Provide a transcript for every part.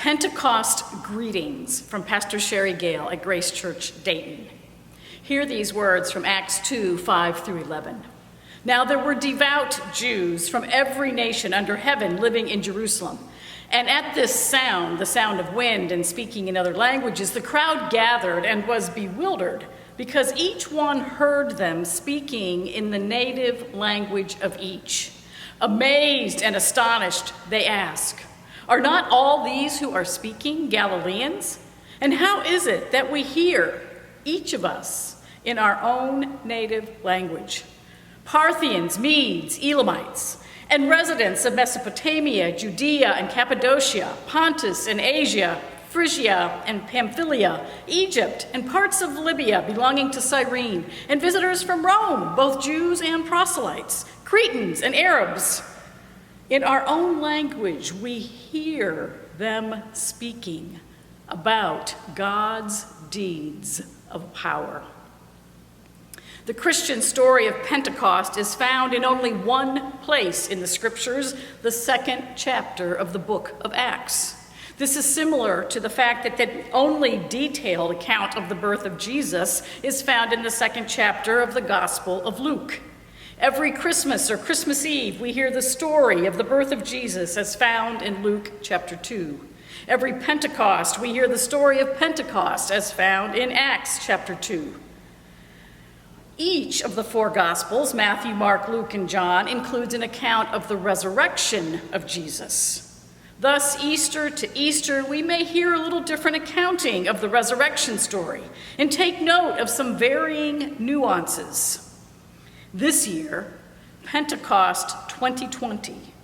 Pentecost greetings from Pastor Sherry Gale at Grace Church, Dayton. Hear these words from Acts 2, 5 through 11. Now there were devout Jews from every nation under heaven living in Jerusalem. And at this sound, the sound of wind and speaking in other languages, the crowd gathered and was bewildered because each one heard them speaking in the native language of each. Amazed and astonished, they ask, "Are not all these who are speaking Galileans? And how is it that we hear, each of us, in our own native language? Parthians, Medes, Elamites, and residents of Mesopotamia, Judea and Cappadocia, Pontus and Asia, Phrygia and Pamphylia, Egypt and parts of Libya belonging to Cyrene, and visitors from Rome, both Jews and proselytes, Cretans and Arabs. In our own language, we hear them speaking about God's deeds of power." The Christian story of Pentecost is found in only one place in the scriptures, the second chapter of the book of Acts. This is similar to the fact that the only detailed account of the birth of Jesus is found in the second chapter of the Gospel of Luke. Every Christmas or Christmas Eve, we hear the story of the birth of Jesus as found in Luke chapter 2. Every Pentecost, we hear the story of Pentecost as found in Acts chapter 2. Each of the four Gospels, Matthew, Mark, Luke, and John, includes an account of the resurrection of Jesus. Thus, Easter to Easter, we may hear a little different accounting of the resurrection story and take note of some varying nuances. This year, Pentecost 2020,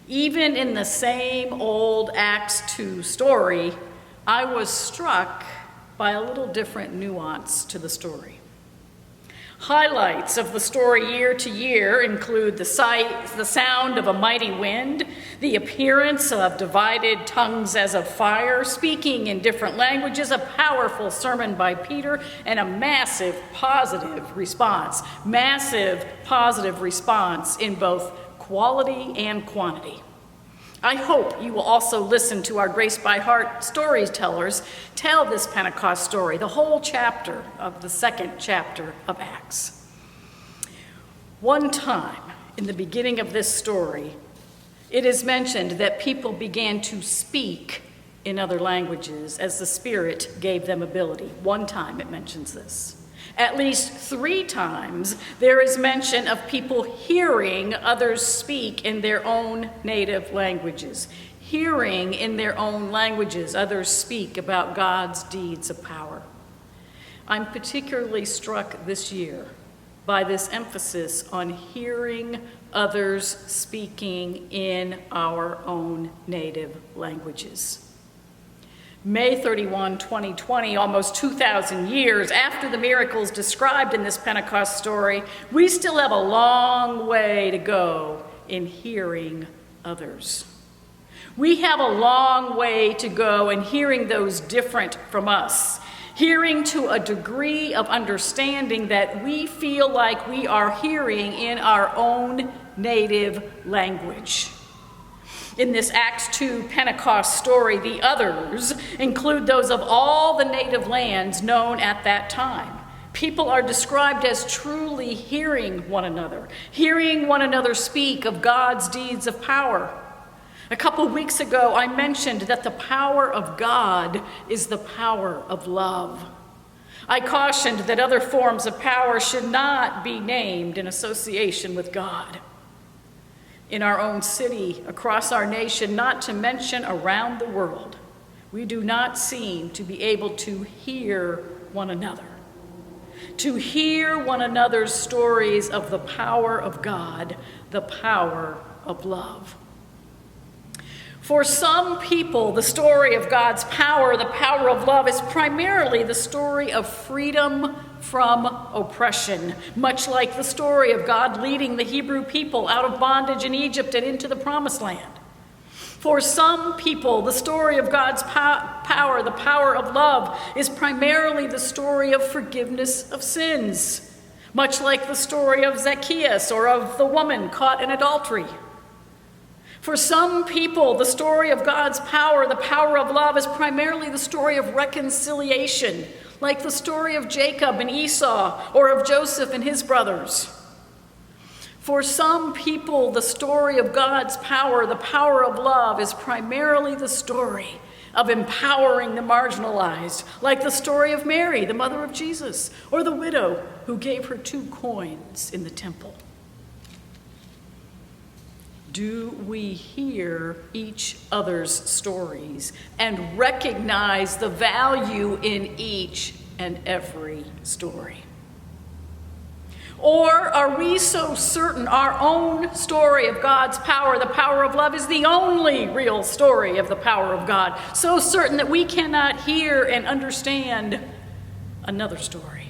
even in the same old Acts 2 story, I was struck by a little different nuance to the story. Highlights of the story year to year include the sound of a mighty wind, the appearance of divided tongues as of fire, speaking in different languages, a powerful sermon by Peter, and a massive positive response in both quality and quantity. I hope you will also listen to our Grace by Heart storytellers tell this Pentecost story, the whole chapter of the second chapter of Acts. One time in the beginning of this story, it is mentioned that people began to speak in other languages as the Spirit gave them ability. One time it mentions this. At least 3 times, there is mention of people hearing others speak in their own native languages. Hearing in their own languages others speak about God's deeds of power. I'm particularly struck this year by this emphasis on hearing others speaking in our own native languages. May 31, 2020, almost 2,000 years after the miracles described in this Pentecost story, we still have a long way to go in hearing others. We have a long way to go in hearing those different from us, hearing to a degree of understanding that we feel like we are hearing in our own native language. In this Acts 2 Pentecost story, the others include those of all the native lands known at that time. People are described as truly hearing one another speak of God's deeds of power. A couple weeks ago, I mentioned that the power of God is the power of love. I cautioned that other forms of power should not be named in association with God. In our own city, across our nation, not to mention around the world, we do not seem to be able to hear one another. To hear one another's stories of the power of God, the power of love. For some people, the story of God's power, the power of love, is primarily the story of freedom from oppression, much like the story of God leading the Hebrew people out of bondage in Egypt and into the Promised Land. For some people, the story of God's power, the power of love, is primarily the story of forgiveness of sins, much like the story of Zacchaeus or of the woman caught in adultery. For some people, the story of God's power, the power of love, is primarily the story of reconciliation, like the story of Jacob and Esau, or of Joseph and his brothers. For some people, the story of God's power, the power of love, is primarily the story of empowering the marginalized, like the story of Mary, the mother of Jesus, or the widow who gave her 2 coins in the temple. Do we hear each other's stories and recognize the value in each and every story? Or are we so certain our own story of God's power, the power of love, is the only real story of the power of God? So certain that we cannot hear and understand another story.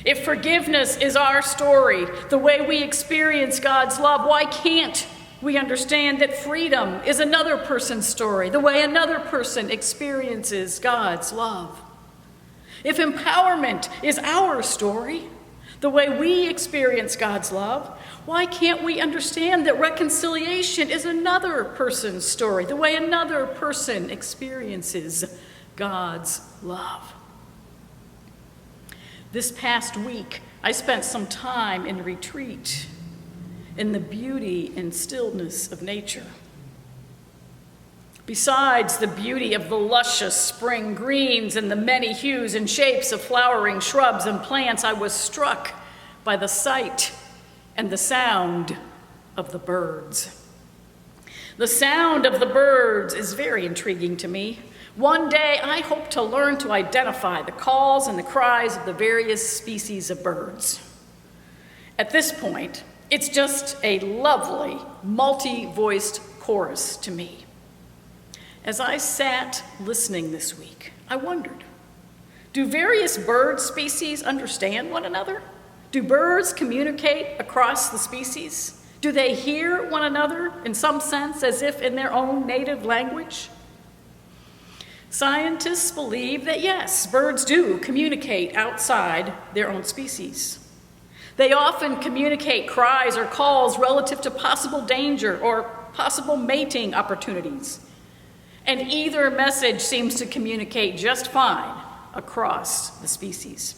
If forgiveness is our story, the way we experience God's love, why can't we understand that freedom is another person's story, the way another person experiences God's love? If empowerment is our story, the way we experience God's love, why can't we understand that reconciliation is another person's story, the way another person experiences God's love? This past week, I spent some time in retreat in the beauty and stillness of nature. Besides the beauty of the luscious spring greens and the many hues and shapes of flowering shrubs and plants, I was struck by the sight and the sound of the birds. The sound of the birds is very intriguing to me. One day, I hope to learn to identify the calls and the cries of the various species of birds. At this point, it's just a lovely, multi-voiced chorus to me. As I sat listening this week, I wondered, do various bird species understand one another? Do birds communicate across the species? Do they hear one another in some sense as if in their own native language? Scientists believe that yes, birds do communicate outside their own species. They often communicate cries or calls relative to possible danger or possible mating opportunities. And either message seems to communicate just fine across the species.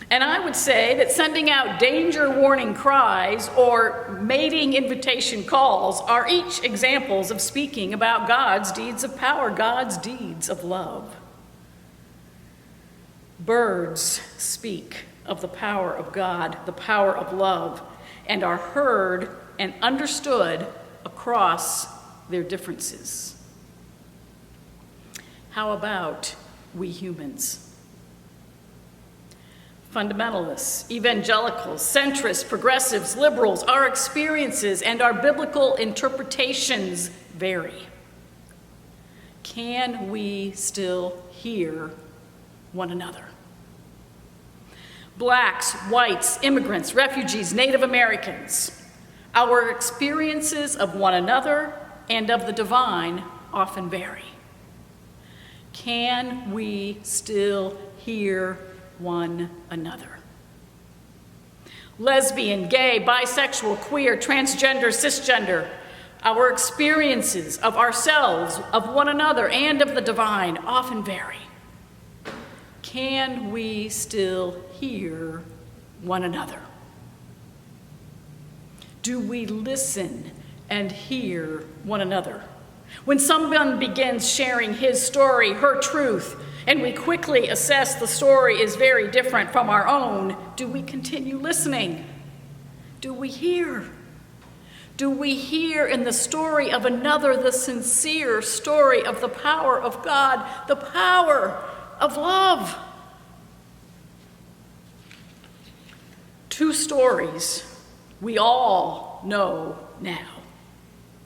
And I would say that sending out danger warning cries or mating invitation calls are each examples of speaking about God's deeds of power, God's deeds of love. Birds speak of the power of God, the power of love, and are heard and understood across their differences. How about we humans? Fundamentalists, evangelicals, centrists, progressives, liberals, our experiences and our biblical interpretations vary. Can we still hear one another? Blacks, whites, immigrants, refugees, Native Americans, our experiences of one another and of the divine often vary. Can we still hear one another? Lesbian, gay, bisexual, queer, transgender, cisgender, our experiences of ourselves, of one another, and of the divine often vary. Can we still hear one another? Do we listen and hear one another? When someone begins sharing his story, her truth, and we quickly assess the story is very different from our own, do we continue listening? Do we hear? Do we hear in the story of another the sincere story of the power of God, the power of love? Two stories we all know now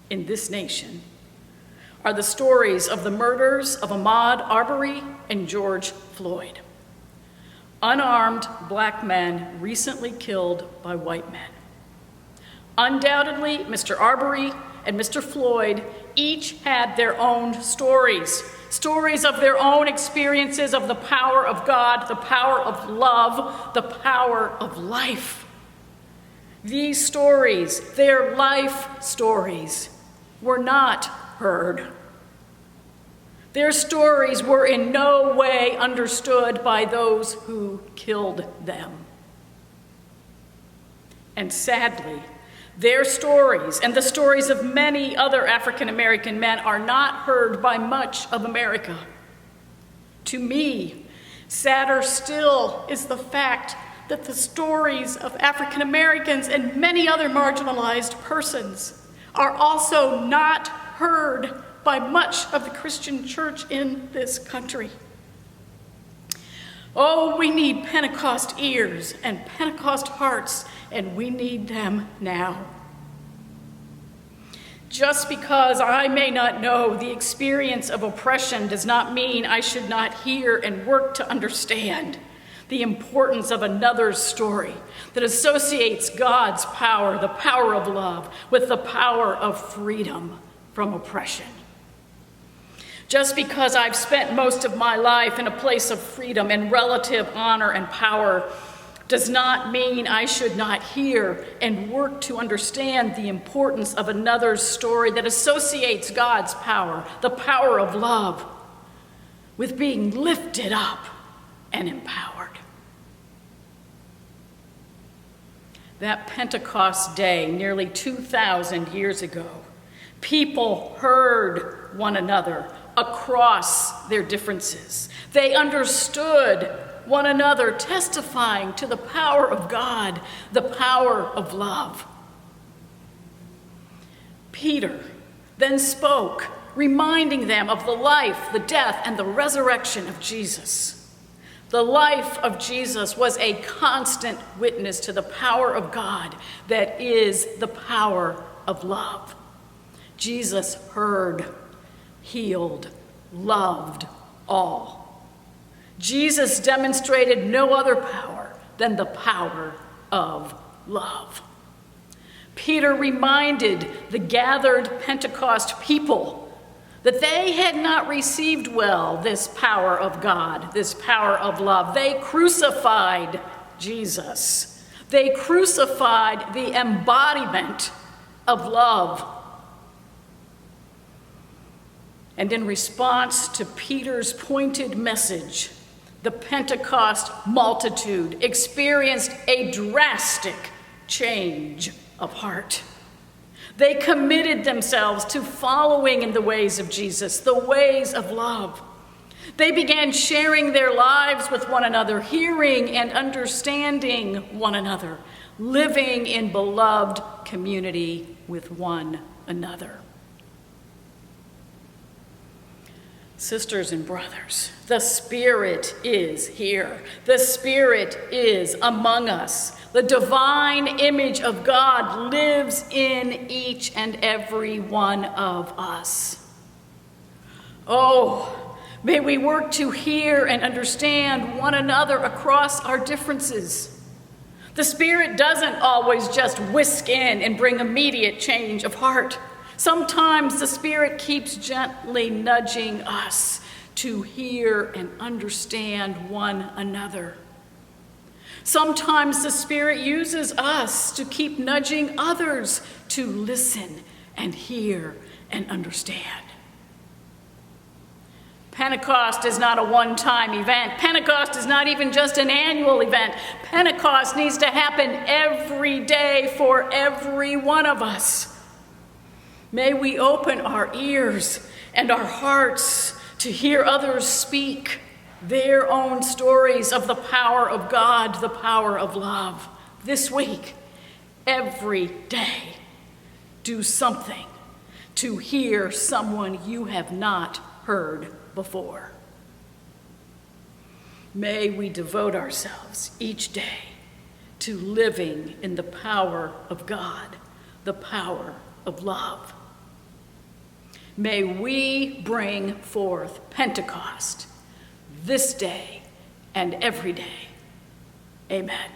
in this nation are the stories of the murders of Ahmaud Arbery and George Floyd. Unarmed black men recently killed by white men. Undoubtedly, Mr. Arbery and Mr. Floyd each had their own stories, stories of their own experiences of the power of God, the power of love, the power of life. These stories, their life stories, were not heard. Their stories were in no way understood by those who killed them. And sadly, their stories and the stories of many other African American men are not heard by much of America. To me, sadder still is the fact that the stories of African Americans and many other marginalized persons are also not heard by much of the Christian church in this country. Oh, we need Pentecost ears and Pentecost hearts, and we need them now. Just because I may not know the experience of oppression does not mean I should not hear and work to understand the importance of another's story that associates God's power, the power of love, with the power of freedom from oppression. Just because I've spent most of my life in a place of freedom and relative honor and power does not mean I should not hear and work to understand the importance of another's story that associates God's power, the power of love, with being lifted up and empowered. That Pentecost day, nearly 2,000 years ago, people heard one another across their differences. They understood one another, testifying to the power of God, the power of love. Peter then spoke, reminding them of the life, the death, and the resurrection of Jesus. The life of Jesus was a constant witness to the power of God that is the power of love. Jesus heard, healed, loved all. Jesus demonstrated no other power than the power of love. Peter reminded the gathered Pentecost people that they had not received well this power of God, this power of love. They crucified Jesus. They crucified the embodiment of love. And in response to Peter's pointed message, the Pentecost multitude experienced a drastic change of heart. They committed themselves to following in the ways of Jesus, the ways of love. They began sharing their lives with one another, hearing and understanding one another, living in beloved community with one another. Sisters and brothers, the Spirit is here. The Spirit is among us. The divine image of God lives in each and every one of us. Oh, may we work to hear and understand one another across our differences. The Spirit doesn't always just whisk in and bring immediate change of heart. Sometimes the Spirit keeps gently nudging us to hear and understand one another. Sometimes the Spirit uses us to keep nudging others to listen and hear and understand. Pentecost is not a one-time event. Pentecost is not even just an annual event. Pentecost needs to happen every day for every one of us. May we open our ears and our hearts to hear others speak their own stories of the power of God, the power of love. This week, every day, do something to hear someone you have not heard before. May we devote ourselves each day to living in the power of God, the power of love. May we bring forth Pentecost this day and every day. Amen.